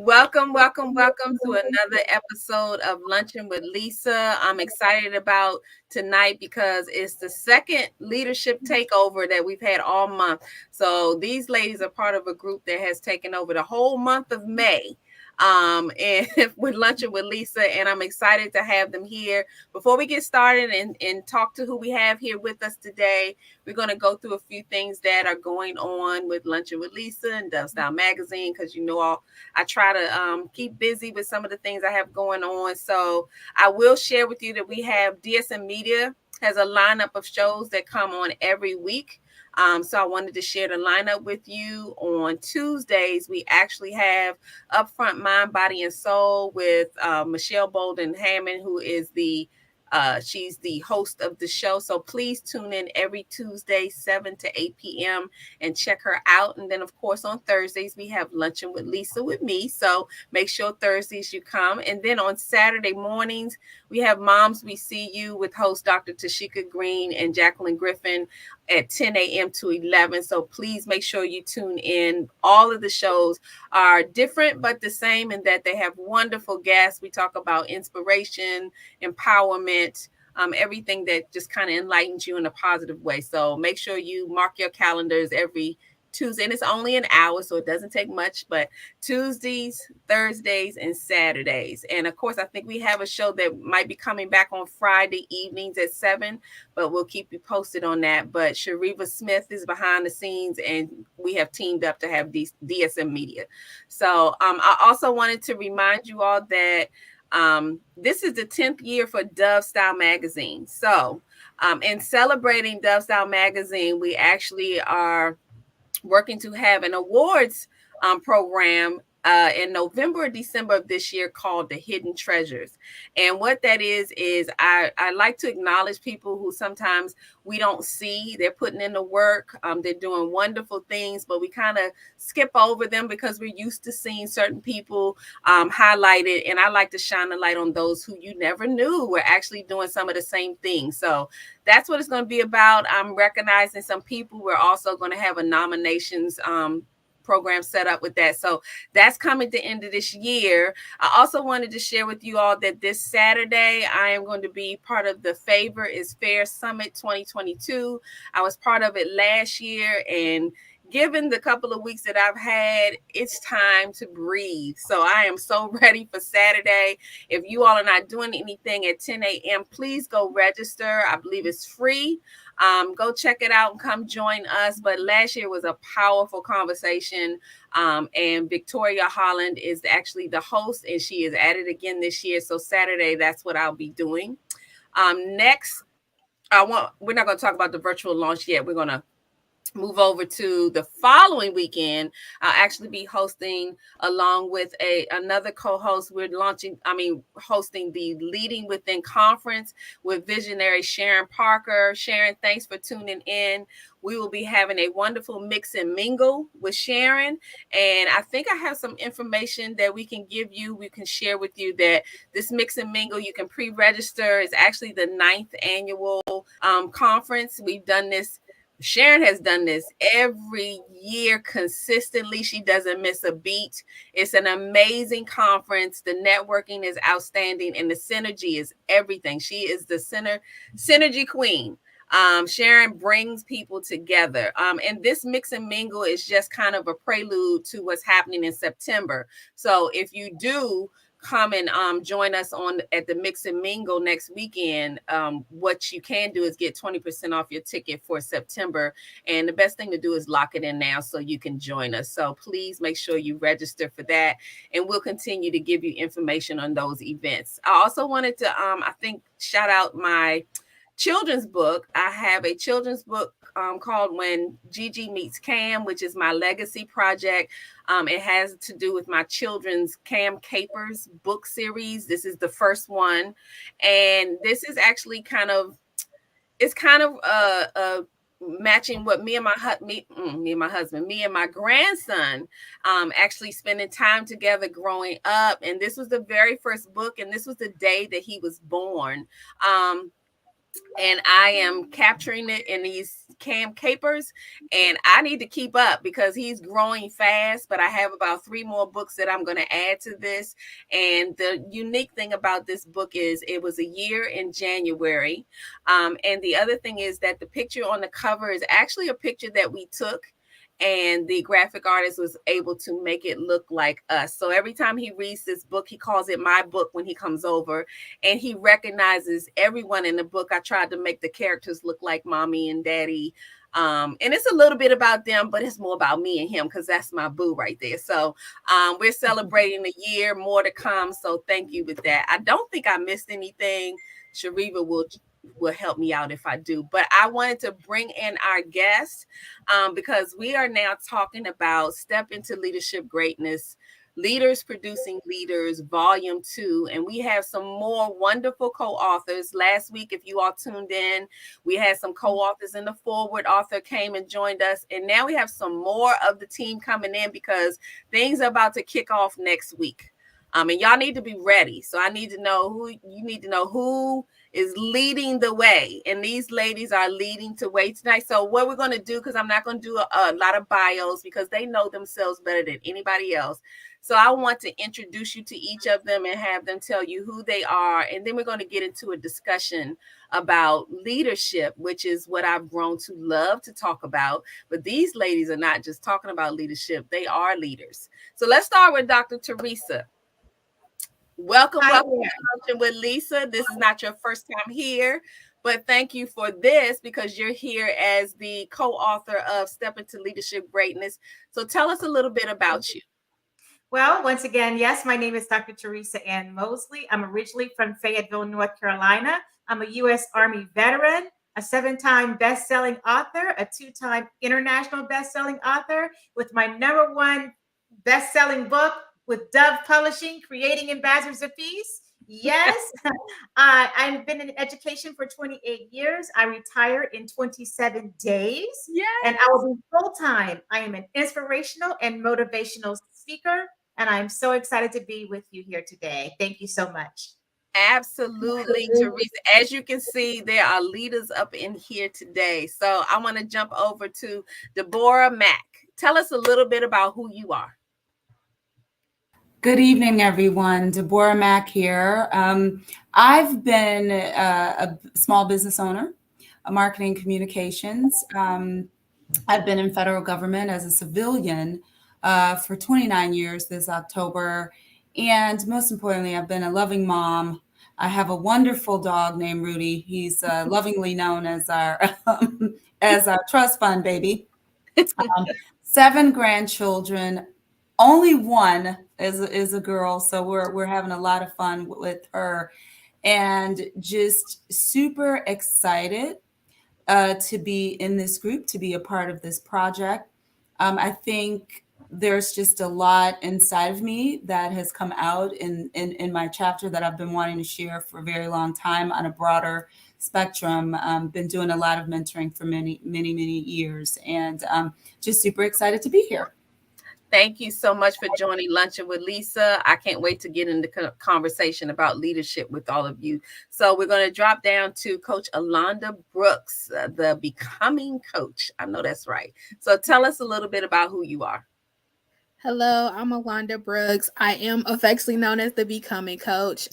Welcome to another episode of Lunchin with Lisa. I'm excited about tonight because it's the second leadership takeover that we've had all month. So these ladies are part of a group that has taken over the whole month of May. And with Lunchin with Lisa, and I'm excited to have them here. Before we get started and talk to who we have here with us today, we're going to go through a few things that are going on with Lunchin with Lisa and Dove Style Magazine, because I try to keep busy with some of the things I have going on. So I will share with you that we have DSM Media has a lineup of shows that come on every week. So I wanted to share the lineup with you. On Tuesdays, we actually have Upfront Mind, Body, and Soul with Michelle Bolden Hammond, who is she's the host of the show. So please tune in every Tuesday, 7 to 8 p.m. and check her out. And then, of course, on Thursdays, we have Lunchin with Lisa with me. So make sure Thursdays you come. And then on Saturday mornings, we have Moms We See You with host Dr. Tashika Green and Jacqueline Griffin at 10 a.m. to 11. So please make sure you tune in. All of the shows are different but the same in that they have wonderful guests. We talk about inspiration, empowerment, everything that just kind of enlightens you in a positive way. So make sure you mark your calendars every Tuesday, and it's only an hour, so it doesn't take much, but Tuesdays, Thursdays, and Saturdays. And of course, I think we have a show that might be coming back on Friday evenings at 7, but we'll keep you posted on that. But Shariva Smith is behind the scenes, and we have teamed up to have DSM Media. So I also wanted to remind you all that this is the 10th year for Dove Style Magazine. So in celebrating Dove Style Magazine, we actually are working to have an awards program in November or December of this year called the Hidden Treasures. And what that is I like to acknowledge people who sometimes we don't see. They're putting in the work. They're doing wonderful things, but we kind of skip over them because we're used to seeing certain people highlighted. And I like to shine the light on those who you never knew were actually doing some of the same things. So that's what it's going to be about. I'm recognizing some people. We're also going to have a nominations program set up with that. So that's coming to the end of this year. I also wanted to share with you all that this Saturday, I am going to be part of the Favor is Fair Summit 2022. I was part of it last year, and given the couple of weeks that I've had, it's time to breathe. So I am so ready for Saturday. If you all are not doing anything at 10 a.m., please go register. I believe it's free. Go check it out and come join us. But last year was a powerful conversation. And Victoria Holland is actually the host, and she is at it again this year. So Saturday, that's what I'll be doing. Next, we're not going to talk about the virtual launch yet. We're going to move over to the following weekend. I'll actually be hosting, along with another co-host. Hosting the Leading Within conference with visionary Sharon Parker. Sharon, thanks for tuning in. We will be having a wonderful mix and mingle with Sharon. And I think I have some information that we can give you. We can share with you that this mix and mingle, you can pre-register. It's actually the 9th annual conference. We've done this. Sharon has done this every year consistently. She doesn't miss a beat. It's an amazing conference. The networking is outstanding, and the synergy is everything. She is the synergy queen. Sharon brings people together. And this mix and mingle is just kind of a prelude to what's happening in September. So if you do come and join us at the Mix and Mingle next weekend, what you can do is get 20% off your ticket for September. And the best thing to do is lock it in now so you can join us. So please make sure you register for that. And we'll continue to give you information on those events. I also wanted to, shout out my children's book. I have a children's book called When Gigi Meets Cam, which is my legacy project. It has to do with my children's Cam Capers book series. This is the first one. And this is actually matching what me and my grandson actually spending time together growing up. And this was the very first book, and this was the day that he was born. and I am capturing it in these cam capers, and I need to keep up because he's growing fast. But I have about 3 more books that I'm going to add to this. And the unique thing about this book is it was a year in January. And the other thing is that the picture on the cover is actually a picture that we took, and the graphic artist was able to make it look like us. So every time he reads this book, he calls it my book when he comes over, and he recognizes everyone in the book. I tried to make the characters look like mommy and daddy. And it's a little bit about them, but it's more about me and him because that's my boo right there. So we're celebrating a year, more to come. So thank you with that. I don't think I missed anything. Shariva will help me out if I do. But I wanted to bring in our guest because we are now talking about Step into Leadership Greatness, Leaders Producing Leaders, Volume 2. And we have some more wonderful co-authors. Last week, if you all tuned in, we had some co-authors, and the forward author came and joined us. And now we have some more of the team coming in because things are about to kick off next week. And y'all need to be ready. So I need to know who is leading the way. And these ladies are leading the way tonight. So what we're going to do, because I'm not going to do a lot of bios because they know themselves better than anybody else. So I want to introduce you to each of them and have them tell you who they are. And then we're going to get into a discussion about leadership, which is what I've grown to love to talk about. But these ladies are not just talking about leadership. They are leaders. So let's start with Dr. Teresa. Welcome to Lunchin with Lisa. This is not your first time here, but thank you for this because you're here as the co-author of Step into Leadership Greatness. So tell us a little bit about you. Well, once again, yes, my name is Dr. Teresa Ann Mosley. I'm originally from Fayetteville, North Carolina. I'm a U.S. Army veteran, a 7-time best-selling author, a 2-time international best-selling author with my #1 best-selling book with Dove Publishing, Creating Ambassadors of Peace. Yes, I've been in education for 28 years. I retired in 27 days. Yes. And I will be full-time. I am an inspirational and motivational speaker, and I'm so excited to be with you here today. Thank you so much. Absolutely, Teresa. As you can see, there are leaders up in here today. So I want to jump over to Deborah Mack. Tell us a little bit about who you are. Good evening, everyone. Deborah Mack here. I've been a small business owner, a marketing communications. I've been in federal government as a civilian for 29 years this October. And most importantly, I've been a loving mom. I have a wonderful dog named Rudy. He's lovingly known as our trust fund baby. 7 grandchildren. Only one is a girl, so we're having a lot of fun with her, and just super excited to be in this group, to be a part of this project. I think there's just a lot inside of me that has come out in my chapter that I've been wanting to share for a very long time on a broader spectrum. Been doing a lot of mentoring for many years, and just super excited to be here. Thank you so much for joining Lunchin with Lisa. I can't wait to get into conversation about leadership with all of you. So we're going to drop down to Coach Alanda Brooks, the Becoming Coach. I know that's right. So tell us a little bit about who you are. Hello, I'm Alanda Brooks. I am affectionately known as the Becoming Coach.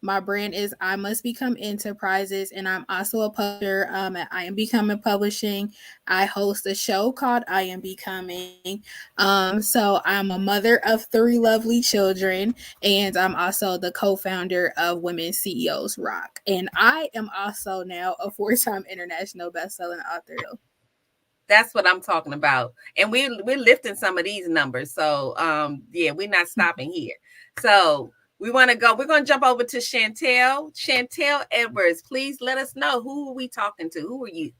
My brand is I Must Become Enterprises, and I'm also a publisher at I Am Becoming Publishing. I host a show called I Am Becoming. So I'm a mother of 3 lovely children, and I'm also the co-founder of Women CEOs Rock. And I am also now a 4-time international best-selling author. That's what I'm talking about. And we're lifting some of these numbers. So yeah, we're not stopping here. So we're going to jump over to Chantel Edwards. Please let us know, who are we talking to? Who are you?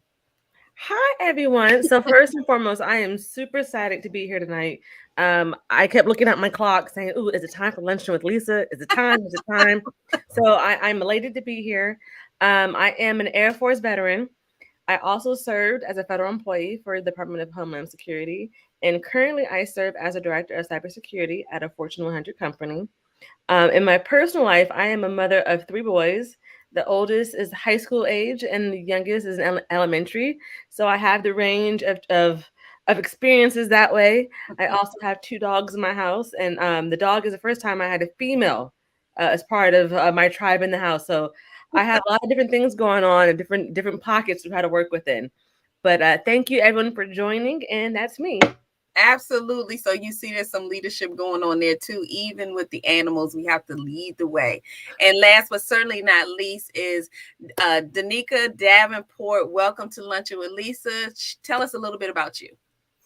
Hi, everyone. So first and foremost, I am super excited to be here tonight. I kept looking at my clock saying, "Ooh, is it time for Lunchin with Lisa? Is it time? Is it time?" So I'm elated to be here. I am an Air Force veteran. I also served as a federal employee for the Department of Homeland Security, and currently I serve as a director of cybersecurity at a Fortune 100 company. In my personal life, I am a mother of 3 boys. The oldest is high school age, and the youngest is in elementary. So I have the range of experiences that way. I also have 2 dogs in my house, and the dog is the first time I had a female as part of my tribe in the house. So I have a lot of different things going on and different pockets of how to work within. But thank you everyone for joining, and that's me. Absolutely. So you see there's some leadership going on there too. Even with the animals, we have to lead the way. And last but certainly not least is Danica Davenport. Welcome to Luncheon with Lisa. Tell us a little bit about you.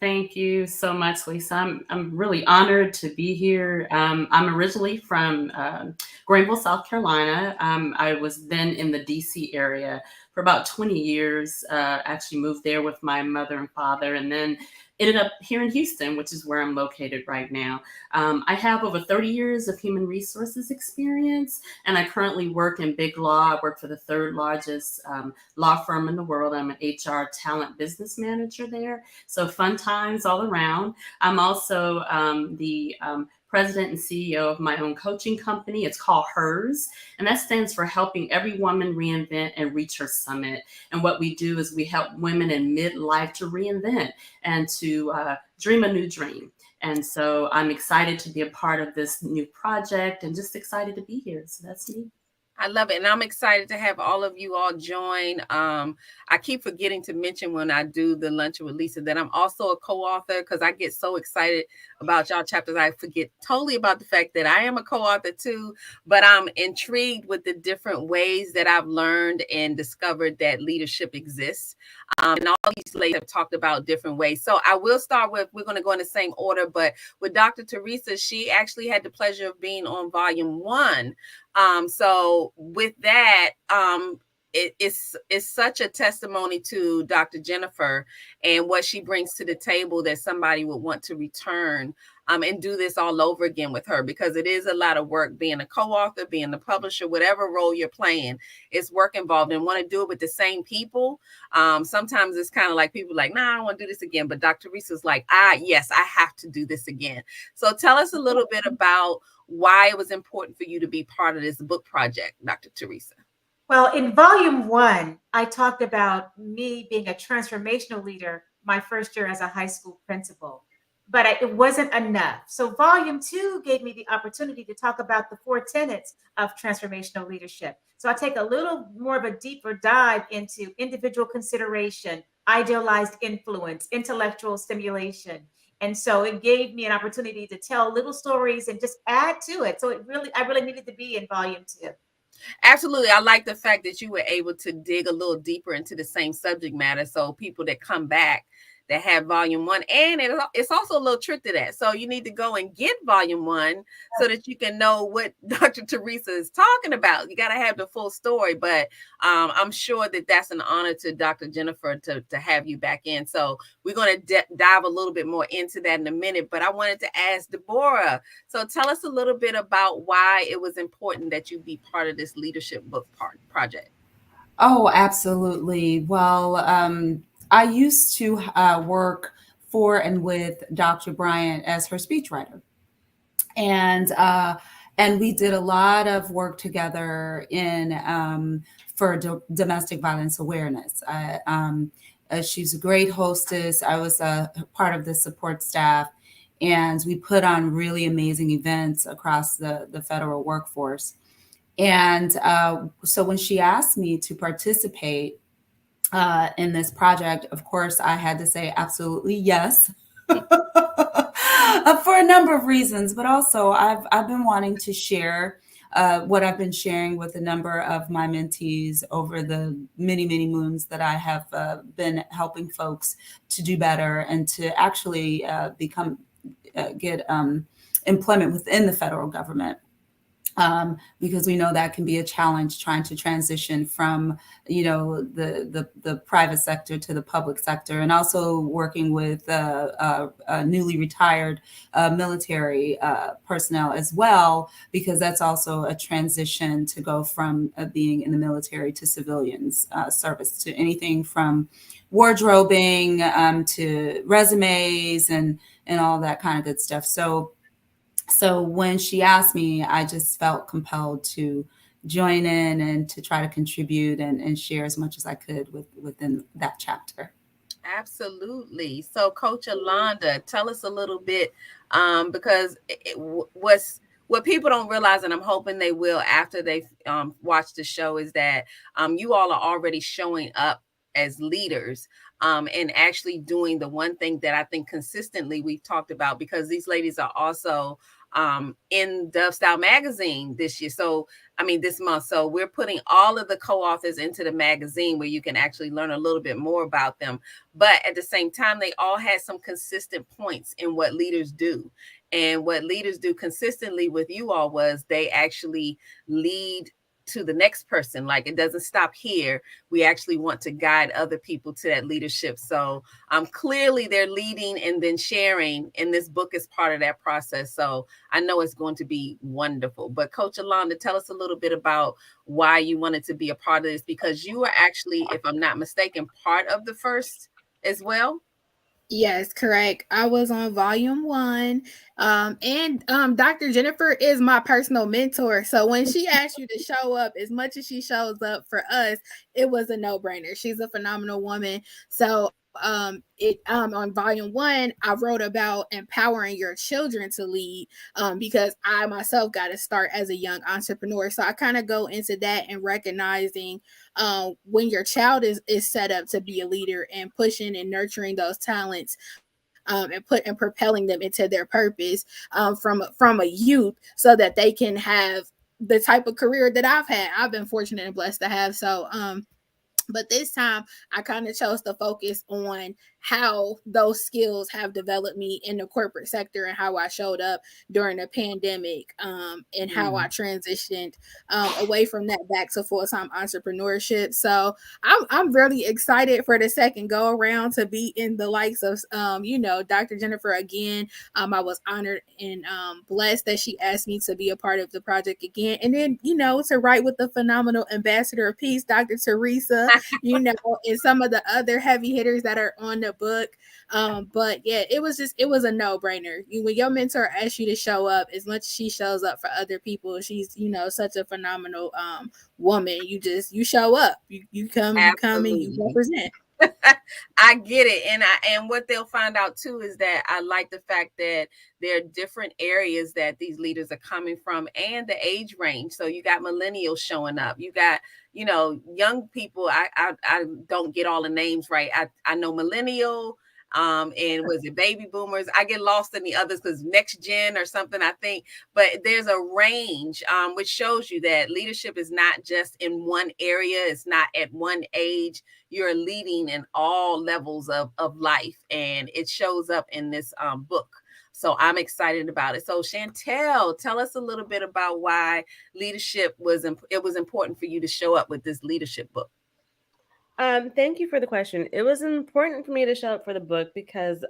Thank you so much, Lisa. I'm really honored to be here. I'm originally from Greenville, South Carolina. I was then in the DC area for about 20 years. Actually moved there with my mother and father, and then ended up here in Houston, which is where I'm located right now. I have over 30 years of human resources experience, and I currently work in big law. I work for the third largest law firm in the world. I'm an HR talent business manager there. So fun times all around. I'm also the president and CEO of my own coaching company. It's called HERS, and that stands for Helping Every Woman Reinvent and Reach Her Summit. And what we do is we help women in midlife to reinvent and to dream a new dream. And so I'm excited to be a part of this new project and just excited to be here. So that's me. I love it. And I'm excited to have all of you all join. I keep forgetting to mention when I do the Luncheon with Lisa that I'm also a co-author, because I get so excited about y'all chapters. I forget totally about the fact that I am a co-author too, but I'm intrigued with the different ways that I've learned and discovered that leadership exists. And all these ladies have talked about different ways. So I will start with, we're going to go in the same order, but with Dr. Teresa, she actually had the pleasure of being on volume 1. So with that, it's such a testimony to Dr. Jennifer and what she brings to the table that somebody would want to return and do this all over again with her, because it is a lot of work being a co-author, being the publisher, whatever role you're playing, it's work involved, and want to do it with the same people. Sometimes it's kind of like people like, nah, I don't want to do this again. But Dr. Teresa's like, yes, I have to do this again. So tell us a little bit about why it was important for you to be part of this book project, Dr. Teresa. Well, in volume 1, I talked about me being a transformational leader my first year as a high school principal, but it wasn't enough. So volume 2 gave me the opportunity to talk about the 4 tenets of transformational leadership. So I take a little more of a deeper dive into individual consideration, idealized influence, intellectual stimulation. And so it gave me an opportunity to tell little stories and just add to it. So I really needed to be in volume 2. Absolutely. I like the fact that you were able to dig a little deeper into the same subject matter. So people that come back that have volume 1, and it's also a little trick to that. So you need to go and get volume 1 so that you can know what Dr. Teresa is talking about. You got to have the full story, but I'm sure that that's an honor to Dr. Jennifer to have you back in. So we're going to dive a little bit more into that in a minute, but I wanted to ask Deborah. So tell us a little bit about why it was important that you be part of this leadership book project. Oh, absolutely. Well, I used to work for and with Dr. Bryant as her speechwriter, and we did a lot of work together in for domestic violence awareness. She's a great hostess. I was a part of the support staff, and we put on really amazing events across the federal workforce. And so when she asked me to participate in this project, of course, I had to say absolutely yes. For a number of reasons, but also I've been wanting to share what I've been sharing with a number of my mentees over the many moons that I have been helping folks to do better and to actually get employment within the federal government. Because we know that can be a challenge trying to transition from, the private sector to the public sector, and also working with newly retired military personnel as well, because that's also a transition to go from being in the military to civilians service, to anything from wardrobing to resumes and all that kind of good stuff. So when she asked me, I just felt compelled to join in and to try to contribute and share as much as I could within that chapter. Absolutely. So, Coach Alanda, tell us a little bit, because what people don't realize, and I'm hoping they will after they've watched the show, is that you all are already showing up as leaders, and actually doing the one thing that I think consistently we've talked about, because these ladies are also in Dove Style magazine this year. So, I mean, this month. So we're putting all of the co-authors into the magazine where you can actually learn a little bit more about them. But at the same time, they all had some consistent points in what leaders do. And what leaders do consistently with you all was they actually lead to the next person. Like, it doesn't stop here. We actually want to guide other people to that leadership. So clearly they're leading and then sharing, and this book is part of that process. So I know it's going to be wonderful. But Coach Alanda, tell us a little bit about why you wanted to be a part of this, because you are actually, if I'm not mistaken, part of the first as well. Yes, correct. I was on volume 1. And Dr. Jennifer is my personal mentor. So when she asked you to show up, as much as she shows up for us, it was a no-brainer. She's a phenomenal woman. So it on volume 1, I wrote about empowering your children to lead, because I myself got to start as a young entrepreneur. So I kind of go into that and recognizing when your child is set up to be a leader, and pushing and nurturing those talents, and propelling them into their purpose, from a youth, so that they can have the type of career that I've been fortunate and blessed to have. So but this time I kind of chose to focus on how those skills have developed me in the corporate sector, and how I showed up during the pandemic, and how I transitioned away from that back to full-time entrepreneurship. So I'm really excited for the second go around to be in the likes of Dr. Jennifer again. I was honored and blessed that she asked me to be a part of the project again, and then to write with the phenomenal ambassador of peace, Dr. Teresa, and some of the other heavy hitters that are on the book. But yeah, it was a no-brainer. When your mentor asks you to show up, as much as she shows up for other people, she's such a phenomenal woman. You show up. You come and you represent. I get it. And what they'll find out too is that I like the fact that there are different areas that these leaders are coming from, and the age range. So you got millennials showing up. You got, young people. I don't get all the names right. I know millennial, and was it baby boomers? I get lost in the others because next gen or something, I think. But there's a range, which shows you that leadership is not just in one area. It's not at one age. You're leading in all levels of life, and it shows up in this book. So I'm excited about it. So Chantel, tell us a little bit about why leadership was important for you to show up with this leadership book. Thank you for the question. It was important for me to show up for the book because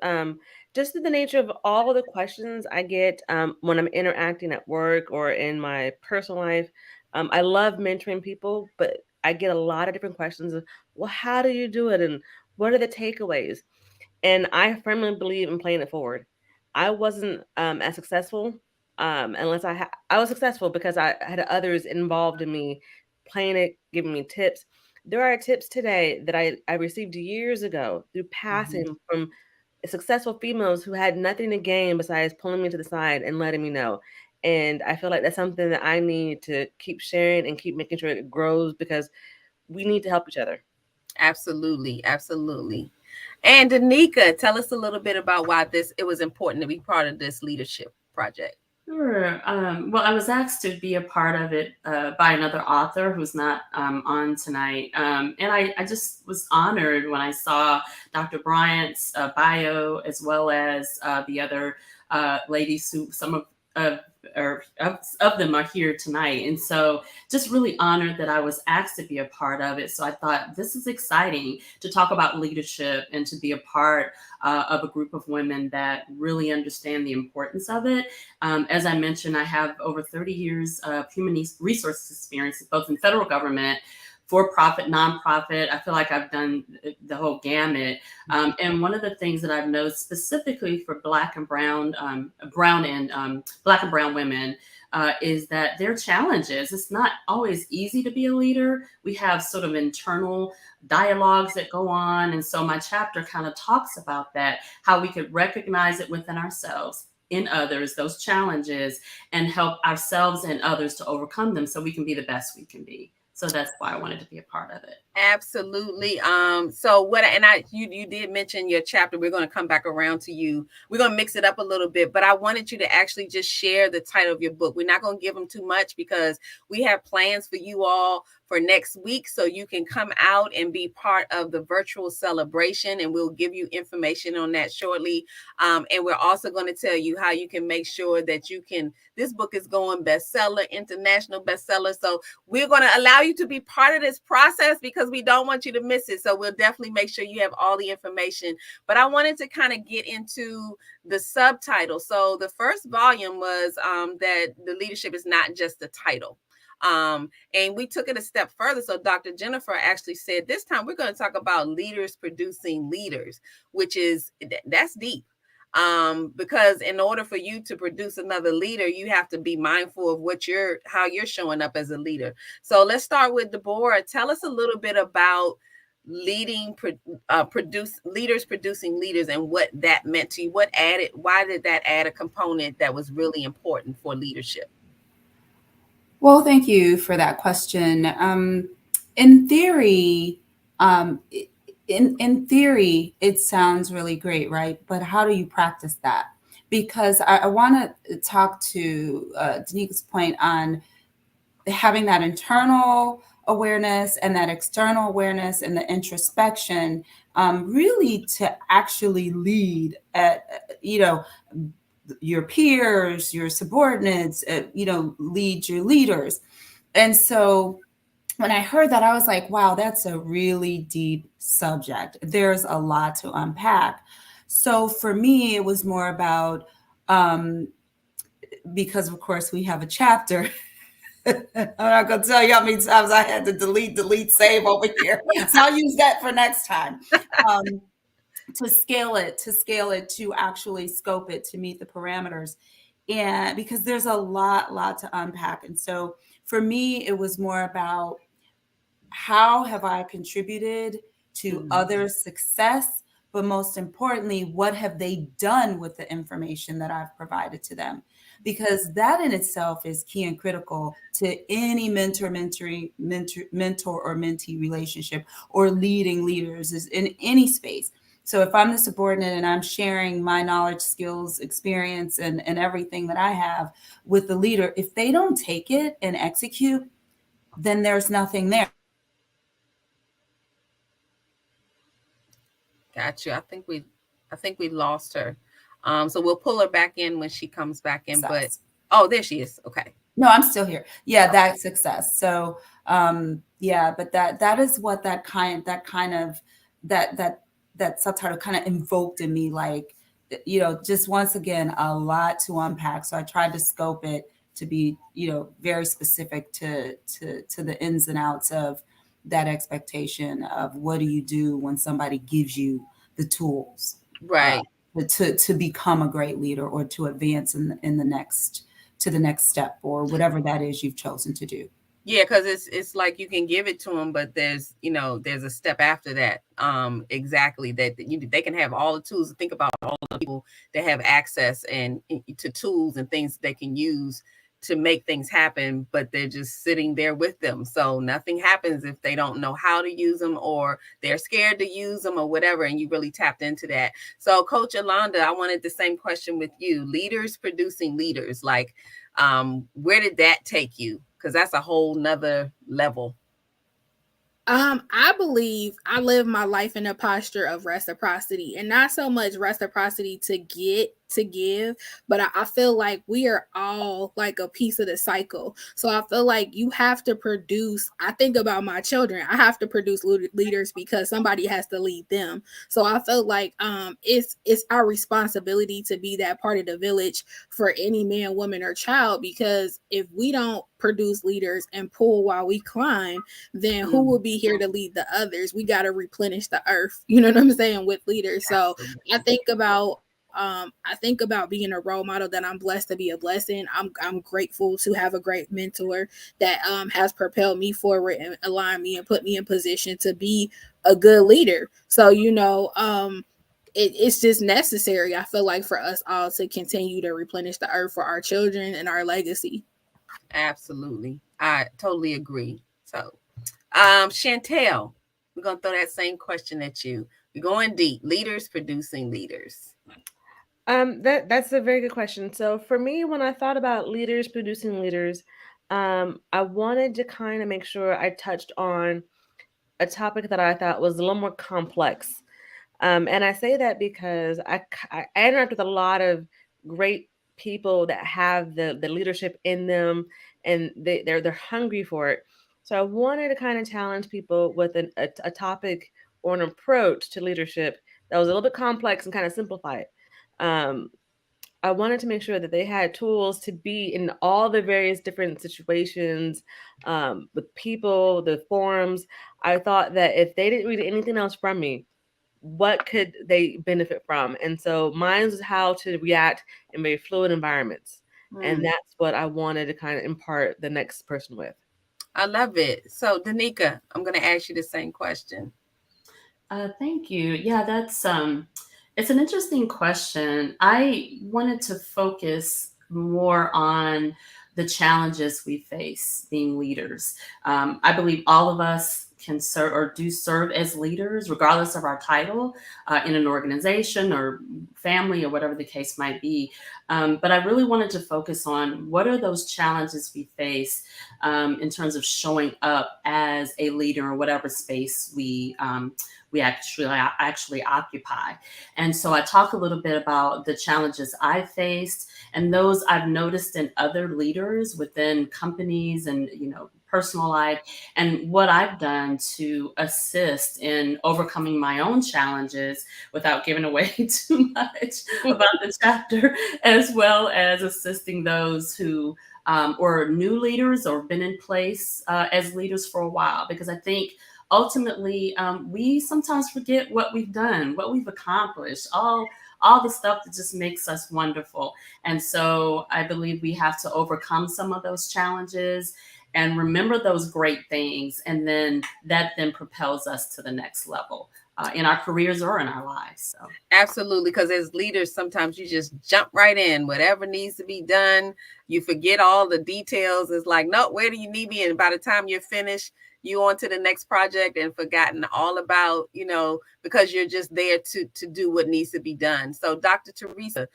just through the nature of all the questions I get when I'm interacting at work or in my personal life, I love mentoring people, but I get a lot of different questions of, well, how do you do it? And what are the takeaways? And I firmly believe in playing it forward. I wasn't as successful unless I was successful because I had others involved in me playing it, giving me tips. There are tips today that I received years ago through passing from successful females who had nothing to gain besides pulling me to the side and letting me know. And I feel like that's something that I need to keep sharing and keep making sure it grows because we need to help each other. Absolutely. Absolutely. And Danica, tell us a little bit about why it was important to be part of this leadership project. Sure. Well, I was asked to be a part of it by another author who's not on tonight. And I just was honored when I saw Dr. Bryant's bio, as well as the other ladies who some of them are here tonight. And so just really honored that I was asked to be a part of it. So I thought this is exciting to talk about leadership and to be a part of a group of women that really understand the importance of it. As I mentioned, I have over 30 years of human resources experience, both in federal government for-profit, nonprofit. I feel like I've done the whole gamut. And one of the things that I've noticed specifically for Black and brown women is that their challenges. It's not always easy to be a leader. We have sort of internal dialogues that go on. And so my chapter kind of talks about that, how we could recognize it within ourselves, in others, those challenges, and help ourselves and others to overcome them so we can be the best we can be. So that's why I wanted to be a part of it. Absolutely. So you did mention your chapter. We're going to come back around to you. We're going to mix it up a little bit, but I wanted you to actually just share the title of your book. We're not going to give them too much because we have plans for you all for next week, so you can come out and be part of the virtual celebration, and we'll give you information on that shortly. And we're also going to tell you how you can make sure that this book is going bestseller, international bestseller. So we're going to allow you to be part of this process because we don't want you to miss it. So we'll definitely make sure you have all the information. But I wanted to kind of get into the subtitle. So the first volume was that the leadership is not just a title. And we took it a step further. So Dr. Jennifer actually said, this time we're going to talk about leaders producing leaders, that's deep. Because in order for you to produce another leader, you have to be mindful of how you're showing up as a leader. So let's start with Deborah. Tell us a little bit about leaders producing leaders and what that meant to you. Why did that add a component that was really important for leadership? Well, thank you for that question. In theory, in theory, it sounds really great, right? But how do you practice that? Because I want to talk to Daniqua's point on having that internal awareness and that external awareness and the introspection, really to actually lead at, your peers, your subordinates, lead your leaders. And so when I heard that, I was like, wow, that's a really deep subject. There's a lot to unpack. So for me, it was more about, because of course we have a chapter. I'm not going to tell you how many times I had to delete, save over here. So I'll use that for next time. To scale it, to actually scope it, to meet the parameters. And because there's a lot to unpack. And so for me, it was more about how have I contributed to others' success? But most importantly, what have they done with the information that I've provided to them? Because that in itself is key and critical to any mentor or mentee relationship, or leading leaders is in any space. So if I'm the subordinate and I'm sharing my knowledge, skills, experience, and everything that I have with the leader, if they don't take it and execute, then there's nothing there. Got you. I think we lost her. So we'll pull her back in when she comes back in. Success. But there she is. Okay. No, I'm still here. Yeah, that's success. So but that is what that subtitle kind of invoked in me, like, just once again, a lot to unpack. So I tried to scope it to be, very specific to the ins and outs of that expectation of what do you do when somebody gives you the tools, right, to become a great leader, or to advance to the next step, or whatever that is you've chosen to do. Yeah, because it's like you can give it to them, but there's a step after that. Exactly, that they can have all the tools. Think about all the people that have access to tools and things they can use to make things happen, but they're just sitting there with them. So nothing happens if they don't know how to use them, or they're scared to use them, or whatever. And you really tapped into that. So Coach Alanda, I wanted the same question with you. Leaders producing leaders, like, where did that take you? Because that's a whole nother level. I believe I live my life in a posture of reciprocity, and not so much reciprocity to get to give, but I feel like we are all like a piece of the cycle. So I feel like you have to produce. I think about my children. I have to produce leaders because somebody has to lead them. So I feel like it's our responsibility to be that part of the village for any man, woman, or child, because if we don't produce leaders and pull while we climb, then who will be here to lead the others? We got to replenish the earth. You know what I'm saying, with leaders. So I think about being a role model, that I'm blessed to be a blessing. I'm grateful to have a great mentor that has propelled me forward and aligned me and put me in position to be a good leader. So it's just necessary, I feel like, for us all to continue to replenish the earth for our children and our legacy. Absolutely. I totally agree. So, Chantel, we're going to throw that same question at you. We're going deep. Leaders producing leaders. That's a very good question. So for me, when I thought about leaders producing leaders, I wanted to kind of make sure I touched on a topic that I thought was a little more complex. And I say that because I interact with a lot of great people that have the leadership in them, and they're hungry for it. So I wanted to kind of challenge people with a topic or an approach to leadership that was a little bit complex and kind of simplify it. Um, I wanted to make sure that they had tools to be in all the various different situations, with people, the forums. I thought that if they didn't read anything else from me, what could they benefit from? And so mine was how to react in very fluid environments. And that's what I wanted to kind of impart the next person with. I love it. So, Danica, I'm going to ask you the same question. Thank you. Yeah, that's it's an interesting question. I wanted to focus more on the challenges we face being leaders. I believe all of us can serve or do serve as leaders, regardless of our title in an organization or family or whatever the case might be. But I really wanted to focus on what are those challenges we face in terms of showing up as a leader in whatever space we actually occupy. And so I talk a little bit about the challenges I faced and those I've noticed in other leaders within companies and, personal life, and what I've done to assist in overcoming my own challenges without giving away too much about the chapter, as well as assisting those who or new leaders or been in place as leaders for a while. Because I think ultimately, we sometimes forget what we've done, what we've accomplished, all the stuff that just makes us wonderful. And so I believe we have to overcome some of those challenges and remember those great things. And then that then propels us to the next level in our careers or in our lives. So. Absolutely. Because as leaders, sometimes you just jump right in, whatever needs to be done. You forget all the details. It's like, no, where do you need me? And by the time you're finished, you on to the next project and forgotten all about, because you're just there to do what needs to be done. So Dr. Teresa,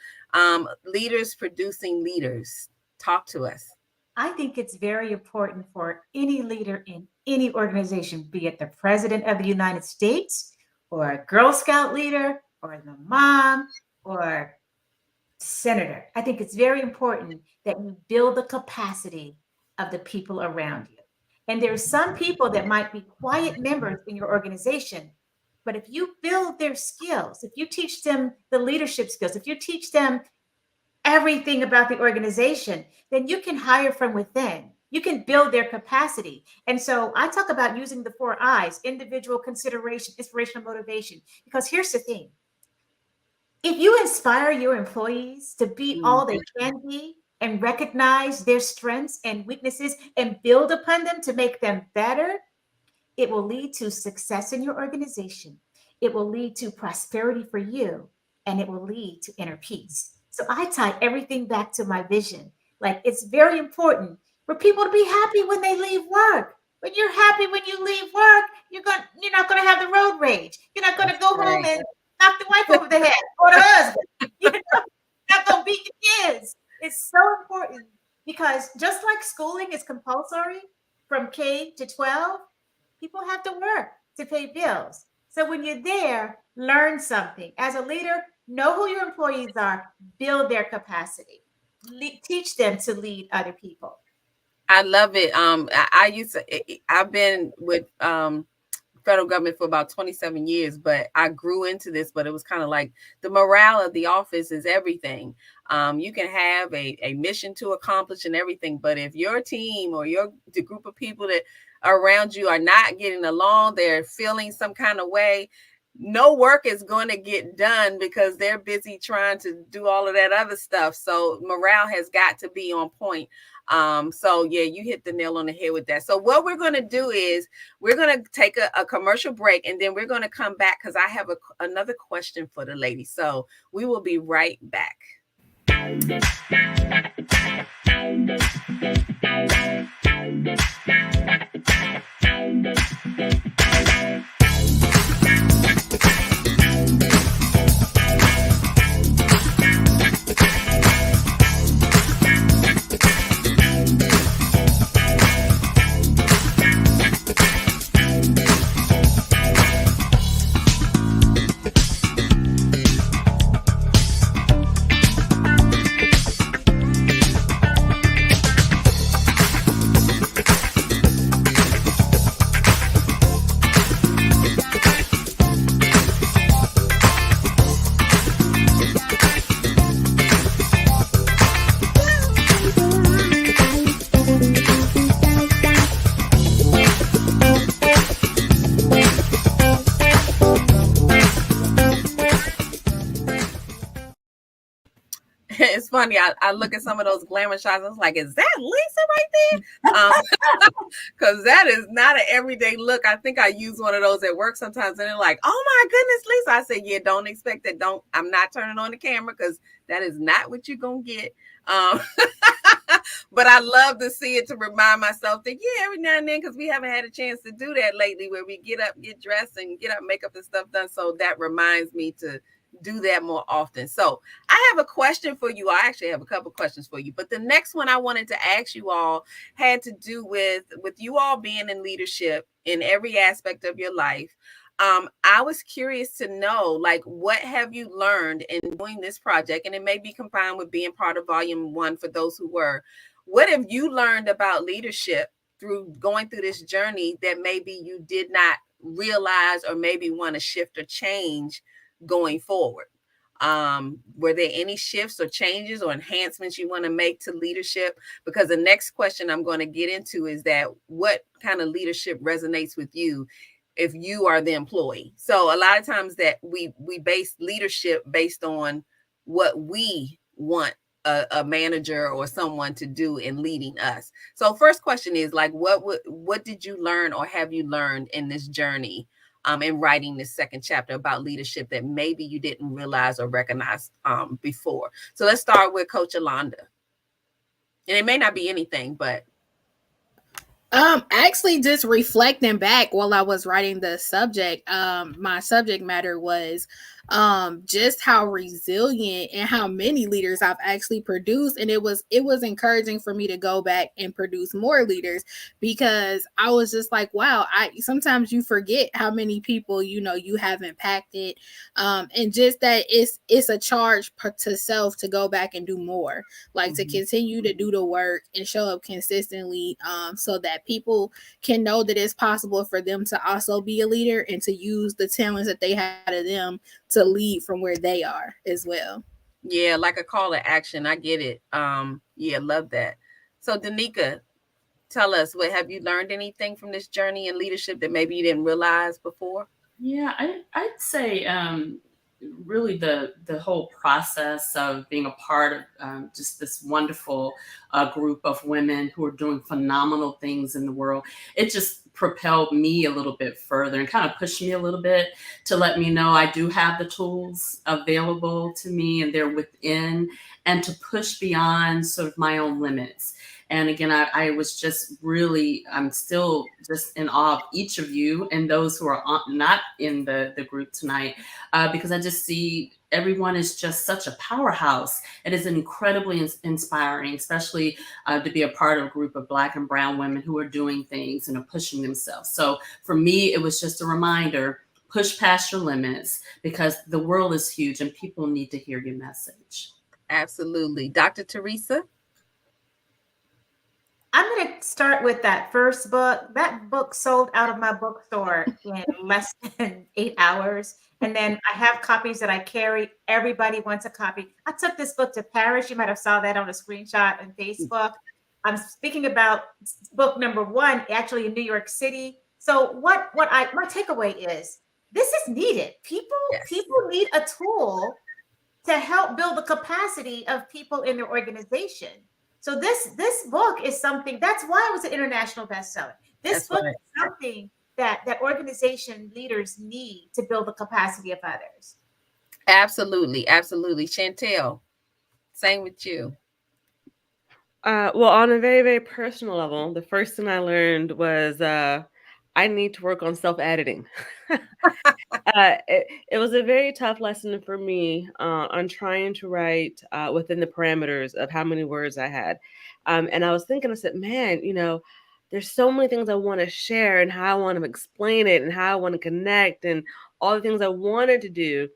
leaders producing leaders, talk to us. I think it's very important for any leader in any organization, be it the president of the United States or a Girl Scout leader or the mom or senator. I think it's very important that you build the capacity of the people around you. And there are some people that might be quiet members in your organization, but if you build their skills, if you teach them the leadership skills, if you teach them everything about the organization, then you can hire from within. You can build their capacity. And so I talk about using the 4 I's: individual, consideration, inspirational, motivation. Because here's the thing. If you inspire your employees to be all they can be and recognize their strengths and weaknesses and build upon them to make them better, it will lead to success in your organization. It will lead to prosperity for you, and it will lead to inner peace. So I tie everything back to my vision. Like, it's very important for people to be happy when they leave work. When you're happy when you leave work, you're not going to have the road rage. You're not going to go home and knock the wife over the head or the husband. You're not going to beat the kids. It's so important because just like schooling is compulsory from K to 12, people have to work to pay bills. So when you're there, learn something. As a leader, Know who your employees are, build their capacity, teach them to lead other people. I love it. I've been with federal government for about 27 years, but I grew into this, but it was kind of like the morale of the office is everything. You can have a mission to accomplish and everything, but if your team or the group of people that are around you are not getting along, they're feeling some kind of way, no work is going to get done because they're busy trying to do all of that other stuff. So morale has got to be on point. So yeah, you hit the nail on the head with that. So what we're going to do is we're going to take a commercial break, and then we're going to come back because I have another question for the ladies. So we will be right back. It's funny. I look at some of those glamour shots. I was like, is that Lisa right there? Because that is not an everyday look. I think I use one of those at work sometimes, and they're like, oh my goodness, Lisa. I said, yeah, don't expect that. I'm not turning on the camera because that is not what you're going to get. But I love to see it to remind myself that, yeah, every now and then, because we haven't had a chance to do that lately, where we get up, get dressed, and get up, makeup and stuff done. So that reminds me to do that more often. So I have a question for you. I actually have a couple questions for you, but the next one I wanted to ask you all had to do with you all being in leadership in every aspect of your life. I was curious to know, like, what have you learned in doing this project? And it may be combined with being part of Volume 1 for those who were. What have you learned about leadership through going through this journey that maybe you did not realize or maybe want to shift or change going forward? Were there any shifts or changes or enhancements you want to make to leadership? Because the next question I'm going to get into is that what kind of leadership resonates with you if you are the employee? So a lot of times that we base leadership based on what we want a manager or someone to do in leading us. So first question is, like, what did you learn or have you learned in this journey in writing this second chapter about leadership that maybe you didn't realize or recognize before? So let's start with Coach Alanda. And it may not be anything, but actually, just reflecting back while I was writing the subject, my subject matter was just how resilient and how many leaders I've actually produced. And it was encouraging for me to go back and produce more leaders, because I was just like, wow, sometimes you forget how many people you have impacted, and just that it's a charge to self to go back and do more, like to continue to do the work and show up consistently, so that people can know that it's possible for them to also be a leader and to use the talents that they have to them to lead from where they are as well. Yeah, like a call to action. I get it. Yeah, love that. So Danica, tell us, what have you learned anything from this journey in leadership that maybe you didn't realize before? Yeah, I'd say really the whole process of being a part of just this wonderful group of women who are doing phenomenal things in the world. It just propelled me a little bit further and kind of pushed me a little bit to let me know I do have the tools available to me and they're within, and to push beyond sort of my own limits. And again, I was just really, I'm still just in awe of each of you and those who are not in the group tonight, because I just see everyone is just such a powerhouse. It is incredibly inspiring, especially to be a part of a group of Black and brown women who are doing things and are pushing themselves. So for me, it was just a reminder, push past your limits, because the world is huge and people need to hear your message. Absolutely. Dr. Teresa? I'm going to start with that first book. That book sold out of my bookstore in less than 8 hours. And then I have copies that I carry. Everybody wants a copy. I took this book to Paris. You might have saw that on a screenshot on Facebook. I'm speaking about book number one, actually in New York City. So my takeaway is this is needed. People need a tool to help build the capacity of people in their organization. So this book is something, that's why it was an international bestseller. This book is something that organization leaders need to build the capacity of others. Absolutely. Absolutely. Chantel, same with you. Well, on a very, very personal level, the first thing I learned was I need to work on self-editing. It was a very tough lesson for me on trying to write within the parameters of how many words I had. And I was thinking, I said, man, there's so many things I want to share and how I want to explain it and how I want to connect and all the things I wanted to do.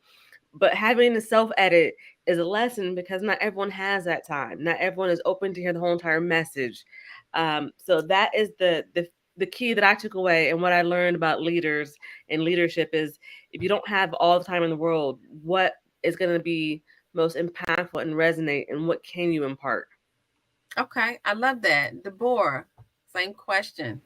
But having to self-edit is a lesson because not everyone has that time. Not everyone is open to hear the whole entire message. So that is the key that I took away, and what I learned about leaders and leadership is if you don't have all the time in the world, what is going to be most impactful and resonate, and what can you impart? Okay, I love that. Deborah, same question.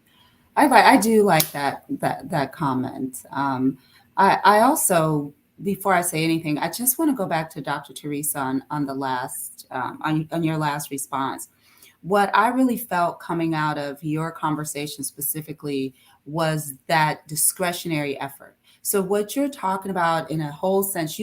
I do like that comment. I also, before I say anything, I just want to go back to Dr. Teresa on the last on your last response. What I really felt coming out of your conversation specifically was that discretionary effort. So what you're talking about in a whole sense,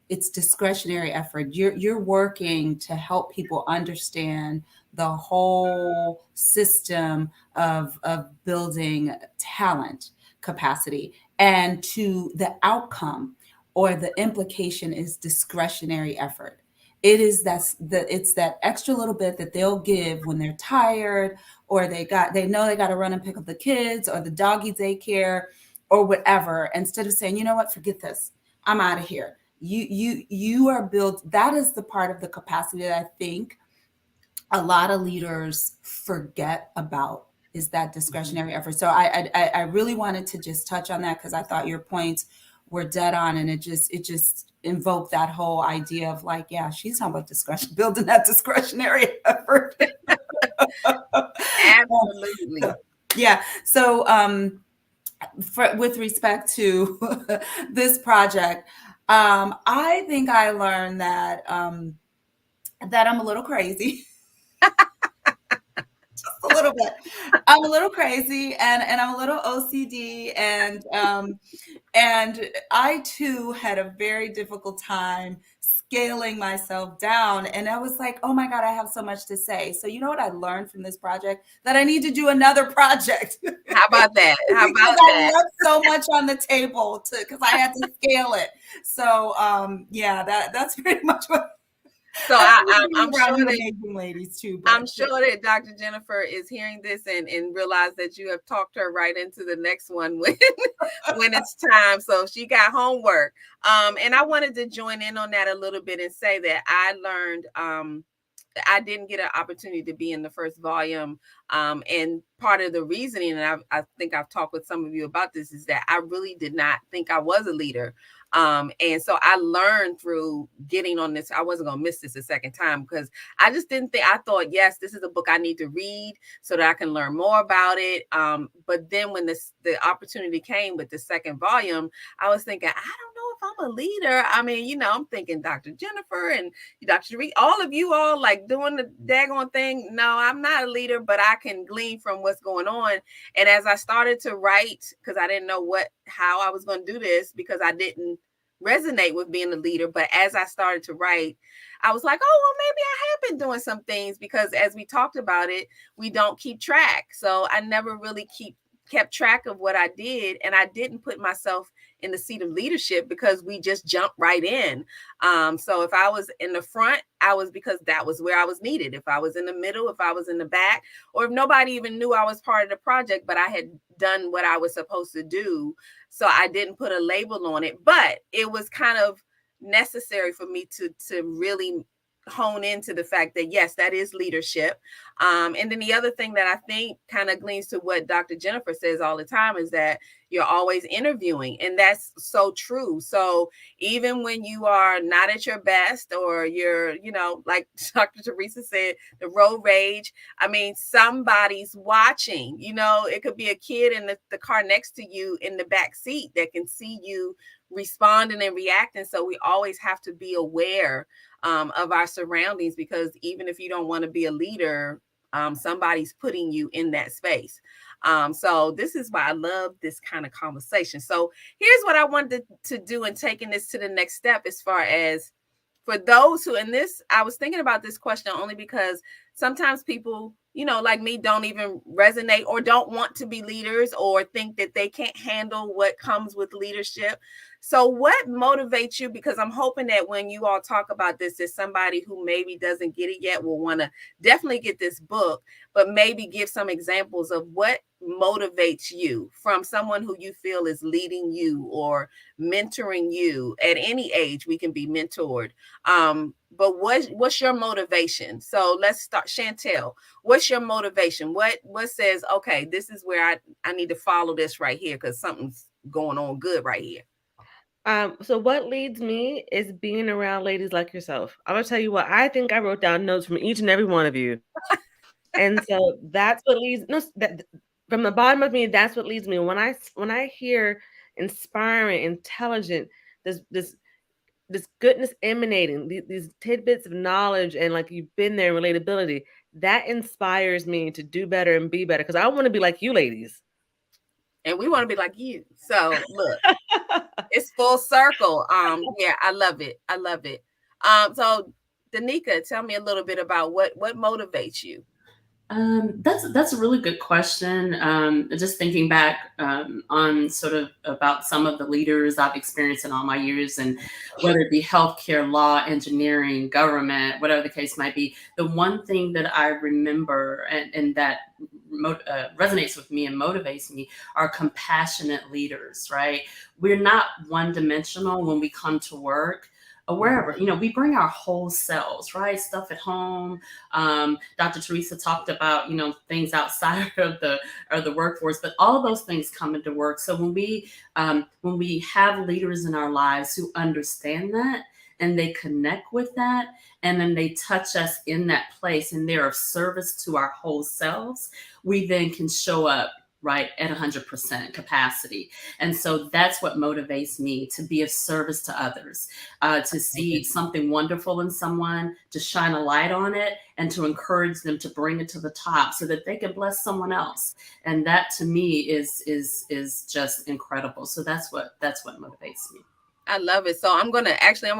it's discretionary effort. You're working to help people understand the whole system of building talent capacity, and to the outcome or the implication is discretionary effort. It's that extra little bit that they'll give when they're tired, or they know they got to run and pick up the kids or the doggy daycare or whatever, instead of saying, you know what, forget this, I'm out of here. You are built. That is the part of the capacity that I think a lot of leaders forget about, is that discretionary effort. So I really wanted to just touch on that because I thought your points were dead on, and it just invoked that whole idea of like, yeah, she's talking about discretion, building that discretionary effort. Absolutely. Yeah. So with respect to this project, I think I learned that that I'm a little crazy. Just a little bit. I'm a little crazy, and I'm a little OCD, and I too had a very difficult time scaling myself down. And I was like, oh my God, I have so much to say. So you know what I learned from this project? That I need to do another project. How about that? How about because that? I left so much on the table because I had to scale it. So yeah, that's pretty much what. So I'm sure that amazing ladies too. I'm sure that Dr. Jennifer is hearing this and realize that you have talked her right into the next one when it's time. So she got homework. And I wanted to join in on that a little bit and say that I learned I didn't get an opportunity to be in the first volume. And part of the reasoning, and I think I've talked with some of you about this, is that I really did not think I was a leader. And so I learned through getting on this, I wasn't going to miss this a second time because I just didn't think, I thought, yes, this is a book I need to read so that I can learn more about it. But then when the opportunity came with the second volume, I was thinking, I don't know if I'm a leader. I mean, I'm thinking Dr. Jennifer and Dr. Reed, all of you all like doing the daggone thing. No, I'm not a leader, but I can glean from what's going on. And as I started to write, because I didn't know how I was going to do this, because I didn't resonate with being a leader. But as I started to write, I was like, oh, well, maybe I have been doing some things, because as we talked about it, we don't keep track. So I never really kept track of what I did. And I didn't put myself in the seat of leadership because we just jumped right in. So if I was in the front, I was because that was where I was needed. If I was in the middle, if I was in the back, or if nobody even knew I was part of the project, but I had done what I was supposed to do. So I didn't put a label on it, but it was kind of necessary for me to really hone into the fact that yes, that is leadership. And then the other thing that I think kind of gleans to what Dr. Jennifer says all the time is that you're always interviewing, and that's so true. So even when you are not at your best, or you're, like Dr. Teresa said, the road rage, I mean, somebody's watching. It could be a kid in the car next to you in the back seat that can see you responding and reacting. So we always have to be aware of our surroundings, because even if you don't want to be a leader, somebody's putting you in that space. So this is why I love this kind of conversation. So here's what I wanted to do in taking this to the next step, as far as for those who, and this, I was thinking about this question only because sometimes people, like me, don't even resonate or don't want to be leaders, or think that they can't handle what comes with leadership. So what motivates you? Because I'm hoping that when you all talk about this, as somebody who maybe doesn't get it yet will want to definitely get this book, but maybe give some examples of what motivates you from someone who you feel is leading you or mentoring you. At any age, we can be mentored. But what's your motivation? So let's start. Chantel, what's your motivation? What says, okay, this is where I need to follow this right here, because something's going on good right here. So what leads me is being around ladies like yourself. I'm gonna tell you what, I think I wrote down notes from each and every one of you. And so that's what leads, no, that, from the bottom of me, that's what leads me. When I hear inspiring, intelligent, this goodness emanating, these tidbits of knowledge, and like you've been there, relatability, that inspires me to do better and be better, because I want to be like you ladies. And we want to be like you. So look, it's full circle. Yeah, I love it. I love it. So Danica, tell me a little bit about what motivates you. That's a really good question. Just thinking back on sort of about some of the leaders I've experienced in all my years, and whether it be healthcare, law, engineering, government, whatever the case might be, the one thing that I remember and that resonates with me and motivates me are compassionate leaders, right? We're not one dimensional when we come to work. Or wherever, we bring our whole selves, right? Stuff at home. Dr. Teresa talked about, things outside of the workforce, but all of those things come into work. So when we have leaders in our lives who understand that, and they connect with that, and then they touch us in that place, and they're of service to our whole selves, we then can show up right at 100% capacity. And so that's what motivates me, to be of service to others, to see something wonderful in someone, to shine a light on it, and to encourage them to bring it to the top so that they can bless someone else. And that to me is just incredible. So that's what motivates me. I love it. So I'm gonna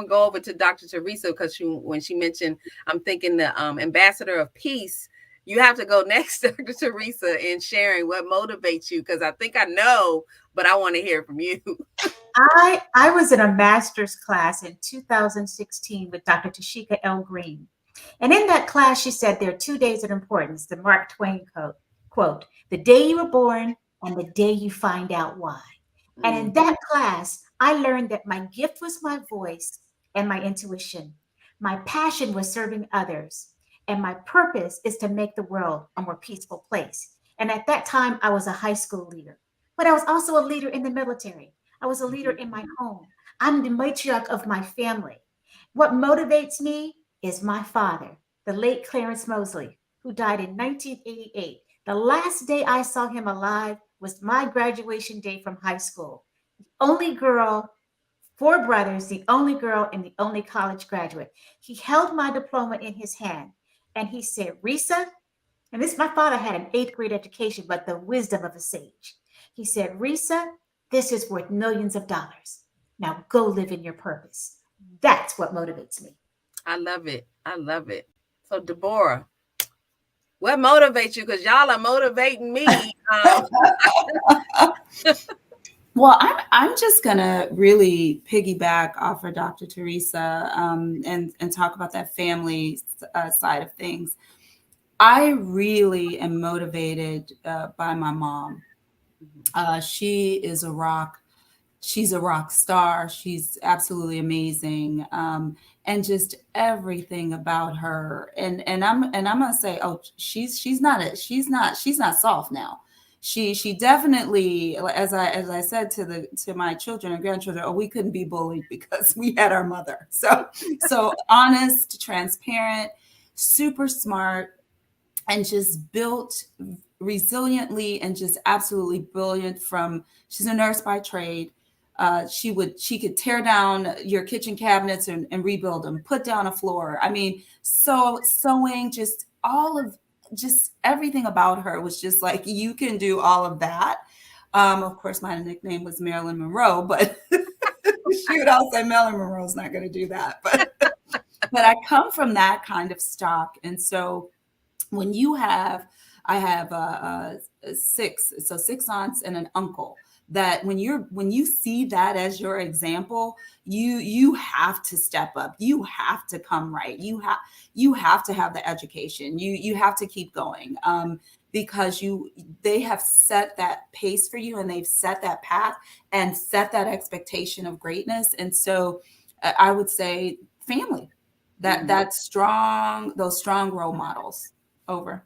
go over to Dr. Teresa, because when she mentioned, I'm thinking the ambassador of peace. You have to go next, Dr. Teresa, in sharing what motivates you, because I think I know, but I want to hear from you. I was in a master's class in 2016 with Dr. Tashika L. Green. And in that class, she said there are 2 days of importance, the Mark Twain quote, the day you were born and the day you find out why. And in that class, I learned that my gift was my voice and my intuition. My passion was serving others. And my purpose is to make the world a more peaceful place. And at that time, I was a high school leader, but I was also a leader in the military. I was a leader in my home. I'm the matriarch of my family. What motivates me is my father, the late Clarence Mosley, who died in 1988. The last day I saw him alive was my graduation day from high school. The only girl, 4 brothers, the only girl and the only college graduate. He held my diploma in his hand and he said, Risa, and my father had an 8th grade education, but the wisdom of a sage. He said, Risa, this is worth millions of dollars. Now go live in your purpose. That's what motivates me. I love it. I love it. So Deborah, what motivates you? Because y'all are motivating me. Well, I'm just gonna really piggyback off of Dr. Teresa and talk about that family side of things. I really am motivated by my mom. She is a rock she's a rock star. She's absolutely amazing. And just everything about her. And I'm gonna say, oh, she's not soft now. She definitely, as I said to my children and grandchildren, oh, we couldn't be bullied because we had our mother. So honest, transparent, super smart, and just built resiliently and just absolutely brilliant. She's a nurse by trade. She could tear down your kitchen cabinets and rebuild them, put down a floor. I mean, sewing, just everything about her was just like, you can do all of that. Of course, my nickname was Marilyn Monroe, but shoot, I'll say Marilyn Monroe's not going to do that. But I come from that kind of stock, and so when I have 6 aunts and an uncle, that when you see that as your example, you have to step up, you have to come right, you have to have the education, you have to keep going, because they have set that pace for you, and they've set that path and set that expectation of greatness. And so I would say family, those strong role models. Over.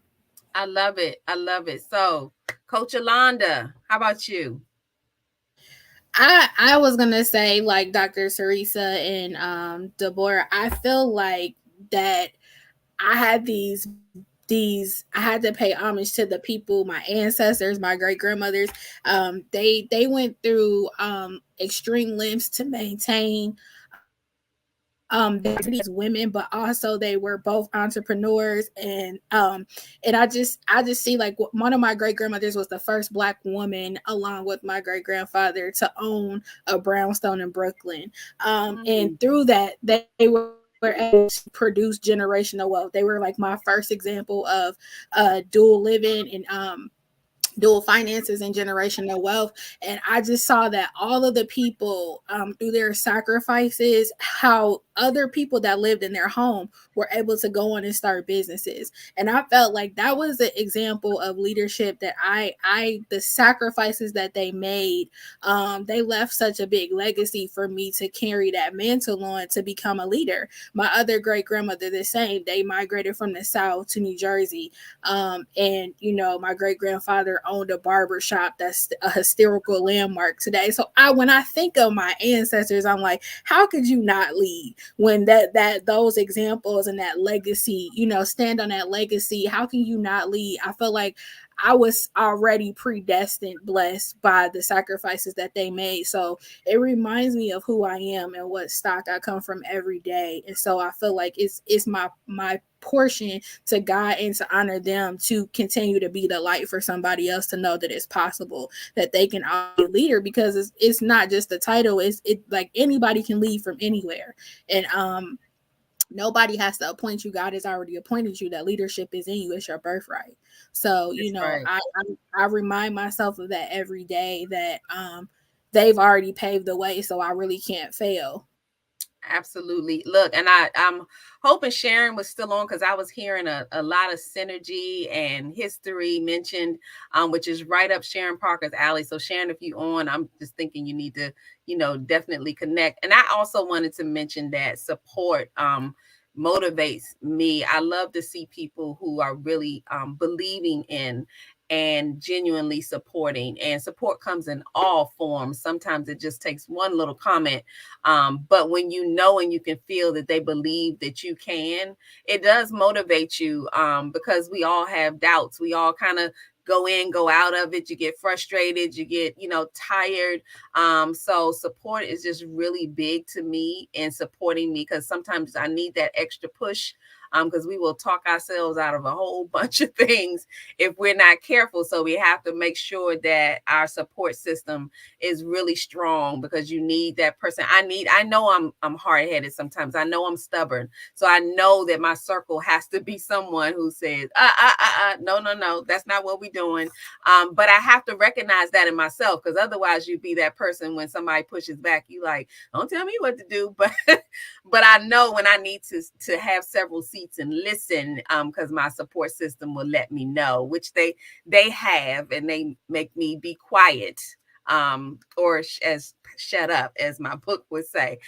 I love it. I love it. So, Coach Alanda, how about you? I was gonna say, like Dr. Teresa and Deborah, I feel like that I had I had to pay homage to the people, my ancestors, my great grandmothers. They went through extreme lengths to maintain as women, but also they were both entrepreneurs. And I just see, like, one of my great grandmothers was the first Black woman, along with my great grandfather, to own a brownstone in Brooklyn. And through that, they were able to produce generational wealth. They were like my first example of dual living and dual finances and generational wealth. And I just saw that all of the people, through their sacrifices, how other people that lived in their home were able to go on and start businesses. And I felt like that was an example of leadership, that the sacrifices that they made, they left such a big legacy for me to carry that mantle on, to become a leader. My other great grandmother, the same. They migrated from the South to New Jersey. And, my great grandfather owned a barber shop that's a historical landmark today. So when I think of my ancestors, I'm like, how could you not lead when that those examples and that legacy, stand on that legacy? How can you not lead? I feel like I was already predestined, blessed by the sacrifices that they made. So it reminds me of who I am and what stock I come from every day. And so I feel like it's my portion to guide and to honor them, to continue to be the light for somebody else, to know that it's possible, that they can be a leader, because it's not just the title. It's like anybody can lead from anywhere. And nobody has to appoint you. God has already appointed you. That leadership is in you. It's your birthright. So, right. I remind myself of that every day, that they've already paved the way, so I really can't fail. Absolutely. Look, and I'm hoping Sharon was still on, because I was hearing a lot of synergy and history mentioned, which is right up Sharon Parker's alley. So Sharon, if you on, I'm just thinking you need to, definitely connect. And I also wanted to mention that support motivates me. I love to see people who are really believing in and genuinely supporting. And support comes in all forms. Sometimes it just takes one little comment. But when you know and you can feel that they believe that you can, it does motivate you, because we all have doubts. We all kind of go in, go out of it. You get frustrated, you get, tired. So support is just really big to me, and supporting me, because sometimes I need that extra push, because we will talk ourselves out of a whole bunch of things if we're not careful. So we have to make sure that our support system is really strong, because you need that person. I know I'm hard-headed sometimes. I know I'm stubborn. So I know that my circle has to be someone who says, no, that's not what we're doing. But I have to recognize that in myself, because otherwise you'd be that person when somebody pushes back, you like, don't tell me what to do. But I know when I need to have several seats and listen, because my support system will let me know, which they have, and they make me be quiet or as shut up, as my book would say.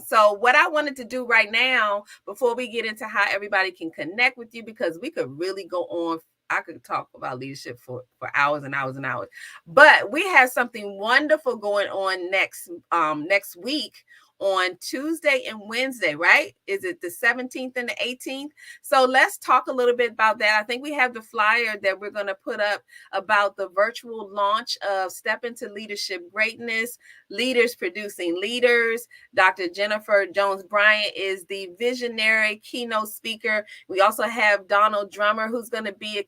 So what I wanted to do right now, before we get into how everybody can connect with you, because we could really go on, I could talk about leadership for hours and hours and hours, but we have something wonderful going on next week on Tuesday and Wednesday, right? Is it the 17th and the 18th? So let's talk a little bit about that. I think we have the flyer that we're going to put up about the virtual launch of Step into Leadership Greatness, Leaders Producing Leaders. Dr. Jennifer Jones Bryant is the visionary keynote speaker. We also have Donald Drummer, who's going to be a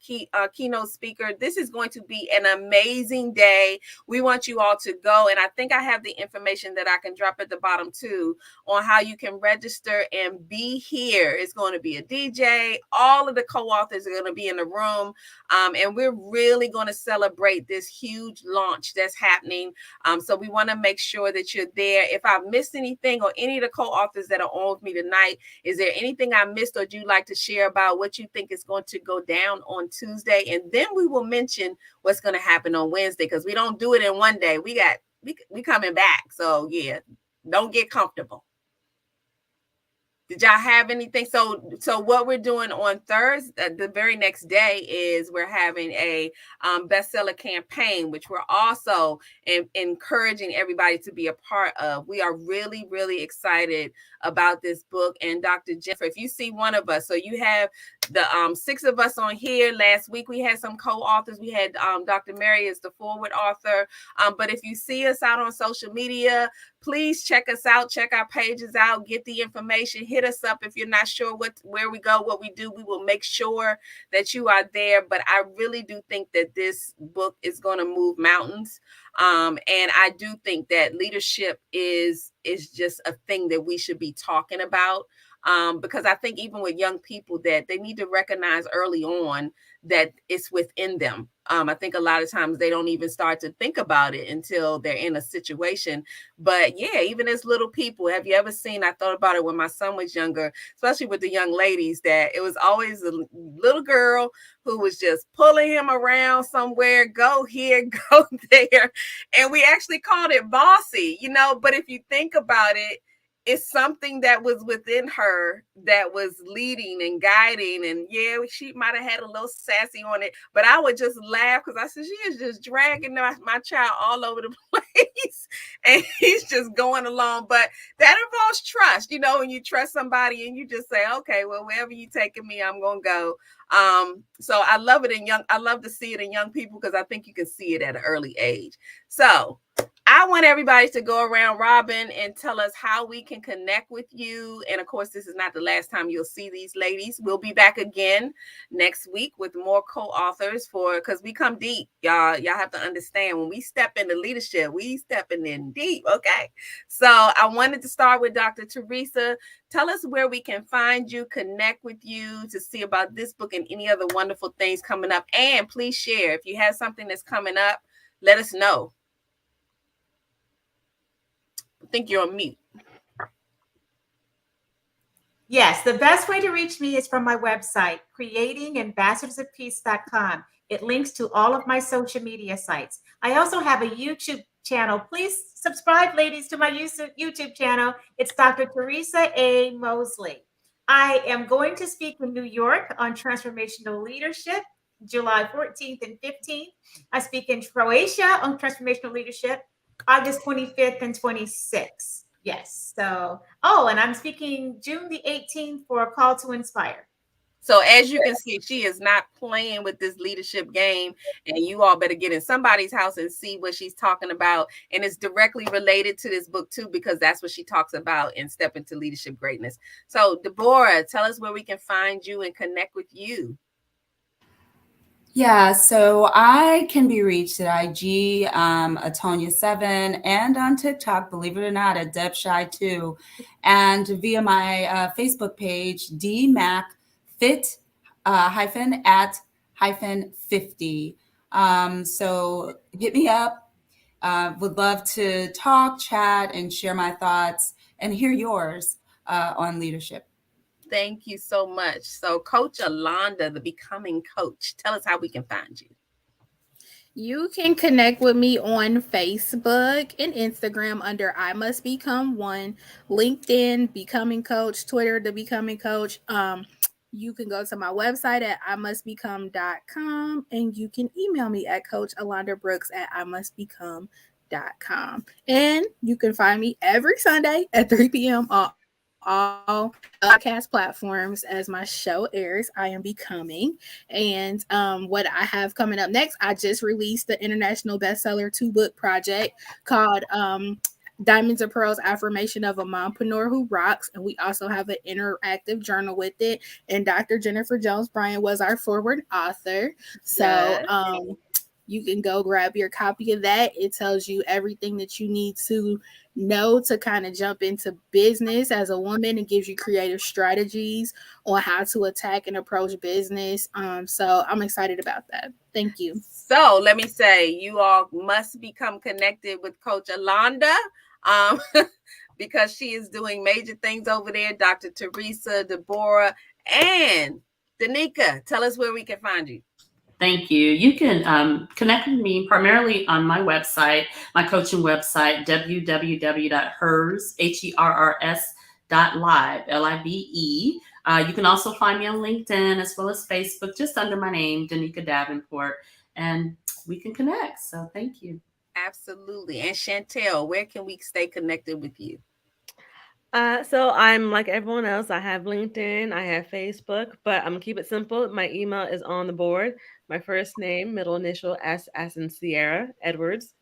keynote speaker. This is going to be an amazing day. We want you all to go. And I think I have the information that I can drop at the bottom too on how you can register and be here. It's going to be a DJ. All of the co-authors are going to be in the room. And we're really going to celebrate this huge launch that's happening. So we want to make sure that you're there. If I've missed anything or any of the co-authors that are on with me tonight, is there anything I missed or you'd like to share about what you think is going to go down on Tuesday? And then we will mention what's going to happen on Wednesday, because we don't do it in one day. We coming back. So yeah, don't get comfortable. Did y'all have anything? So what we're doing on Thursday, the very next day, is we're having a bestseller campaign, which we're also encouraging everybody to be a part of. We are really, really excited about this book. And Dr. Jennifer, if you see one of us, so you have the 6 of us on here. Last week we had some co-authors. We had Dr. Mary is the forward author. But if you see us out on social media, please check us out, check our pages out, get the information, hit us up if you're not sure where we go, what we do. We will make sure that you are there. But I really do think that this book is going to move mountains. And I do think that leadership is just a thing that we should be talking about. Because I think even with young people that they need to recognize early on that it's within them. I think a lot of times they don't even start to think about it until they're in a situation. But yeah, even as little people, have you ever seen, I thought about it when my son was younger, especially with the young ladies, that it was always a little girl who was just pulling him around somewhere, go here, go there. And we actually called it bossy, but if you think about it, it's something that was within her that was leading and guiding. And yeah, she might have had a little sassy on it, but I would just laugh because I said, she is just dragging my child all over the place and he's just going along. But that involves trust, when you trust somebody and you just say, okay, well, wherever you taking me, I'm going to go. So I love it I love to see it in young people because I think you can see it at an early age. So I want everybody to go around, Robin, and tell us how we can connect with you. And of course, this is not the last time you'll see these ladies. We'll be back again next week with more co-authors because we come deep, y'all. Y'all have to understand when we step into leadership, we stepping in deep. Okay. So I wanted to start with Dr. Teresa. Tell us where we can find you, connect with you to see about this book and any other wonderful things coming up. And please share if you have something that's coming up, let us know. I think you're on mute. Yes, the best way to reach me is from my website, creatingambassadorsofpeace.com. It links to all of my social media sites. I also have a YouTube channel. Please subscribe, ladies, to my YouTube channel. It's Dr. Teresa A. Mosley. I am going to speak in New York on transformational leadership, July 14th and 15th. I speak in Croatia on transformational leadership, August 25th and 26th. Yes. So, and I'm speaking June the 18th for a call to inspire. So as you can see, she is not playing with this leadership game, and you all better get in somebody's house and see what she's talking about. And it's directly related to this book too, because that's what she talks about in Step into Leadership Greatness. So Deborah, tell us where we can find you and connect with you. Yeah, so I can be reached at IG, Atonia7, and on TikTok, believe it or not, at DebShy2, and via my Facebook page, DMackFit _@-50. So hit me up. Would love to talk, chat, and share my thoughts and hear yours on leadership. Thank you so much. So Coach Alanda, the Becoming Coach, tell us how we can find you. You can connect with me on Facebook and Instagram under I Must Become One, LinkedIn, Becoming Coach, Twitter, The Becoming Coach. You can go to my website at imustbecome.com, and you can email me at Coach Alanda Brooks at imustbecome.com. And you can find me every Sunday at 3 p.m. on all podcast platforms as my show airs. I am becoming. And what I have coming up next, I just released the international bestseller 2-book project called Diamonds and Pearls Affirmation of a Mompreneur Who Rocks. And we also have an interactive journal with it. And Dr. Jennifer Jones Bryant was our forward author. So Yes. You can go grab your copy of that. It tells you everything that you need to know to kind of jump into business as a woman, and gives you creative strategies on how to attack and approach business. So I'm excited about that. Thank you. So let me say, you all must become connected with Coach Alanda, because she is doing major things over there. Dr. Teresa, Deborah, and Danica, tell us where we can find you. Thank you. You can connect with me primarily on my website, my coaching website, www.hers.live, Live. You can also find me on LinkedIn as well as Facebook, just under my name, Danica Davenport, and we can connect. So thank you. Absolutely. And Chantel, where can we stay connected with you? So I'm like everyone else. I have LinkedIn, I have Facebook, but I'm gonna keep it simple. My email is on the board. My first name, middle initial S as in Sierra Edwards.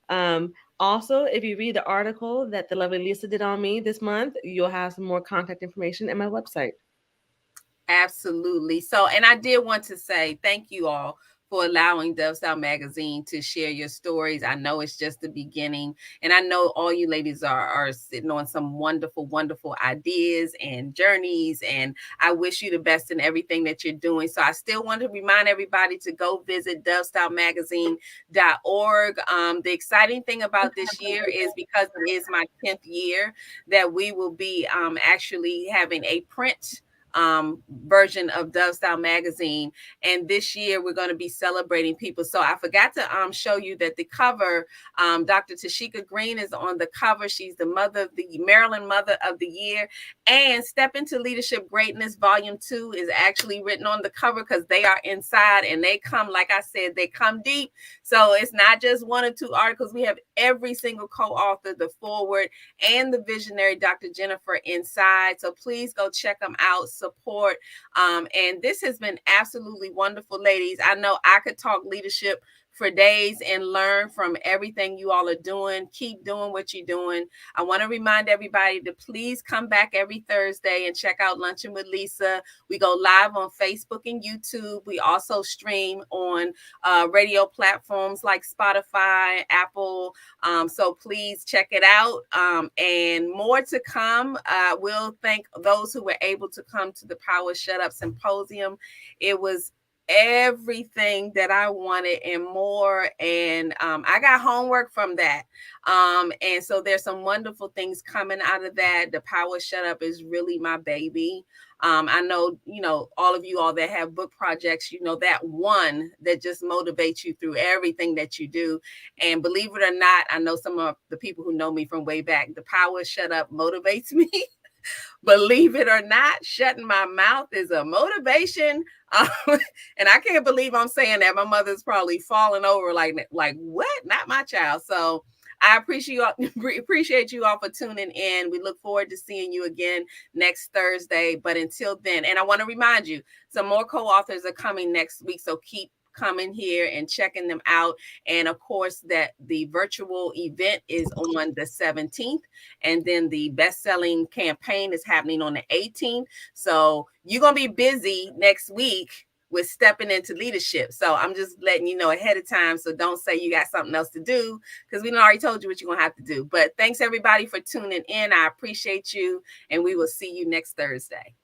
Also, if you read the article that the lovely Lisa did on me this month, you'll have some more contact information at my website. Absolutely. So, and I did want to say thank you all for allowing Dove Style Magazine to share your stories. I know it's just the beginning, and I know all you ladies are sitting on some wonderful, wonderful ideas and journeys, and I wish you the best in everything that you're doing. So I still want to remind everybody to go visit dovestylemagazine.org. The exciting thing about this year is, because it is my 10th year, that we will be actually having a print version of Dove Style Magazine. And this year we're going to be celebrating people. So I forgot to show you that the cover, Dr. Tashika Green is on the cover. She's the mother of the Maryland Mother of the Year. And Step into Leadership Greatness Volume 2 is actually written on the cover, because they are inside and they come, like I said, they come deep. So it's not just one or two articles. We have every single co-author, the forward, and the visionary Dr. Jennifer inside. So please go check them out, support. And this has been absolutely wonderful, ladies. I know I could talk leadership for days and learn from everything you all are doing. Keep doing what you're doing. I want to remind everybody to please come back every Thursday and check out Lunchin with Lisa. We go live on Facebook and YouTube. We also stream on radio platforms like Spotify, Apple. So please check it out. And more to come. We'll thank those who were able to come to the Power Shut Up Symposium. It was everything that I wanted and more. And I got homework from that. And so there's some wonderful things coming out of that. The Power Shut Up is really my baby. I know, all of you all that have book projects, that one that just motivates you through everything that you do. And believe it or not, I know some of the people who know me from way back, the Power Shut Up motivates me. Believe it or not, shutting my mouth is a motivation. And I can't believe I'm saying that. My mother's probably falling over like what? Not my child. So I appreciate you all for tuning in. We look forward to seeing you again next Thursday. But until then, and I want to remind you, some more co-authors are coming next week. So keep coming here and checking them out. And of course, that the virtual event is on the 17th, and then the best-selling campaign is happening on the 18th. So you're gonna be busy next week with stepping into leadership. So I'm just letting you know ahead of time. So don't say you got something else to do, because we already told you what you're gonna have to do. But thanks everybody for tuning in. I appreciate you, and we will see you next Thursday.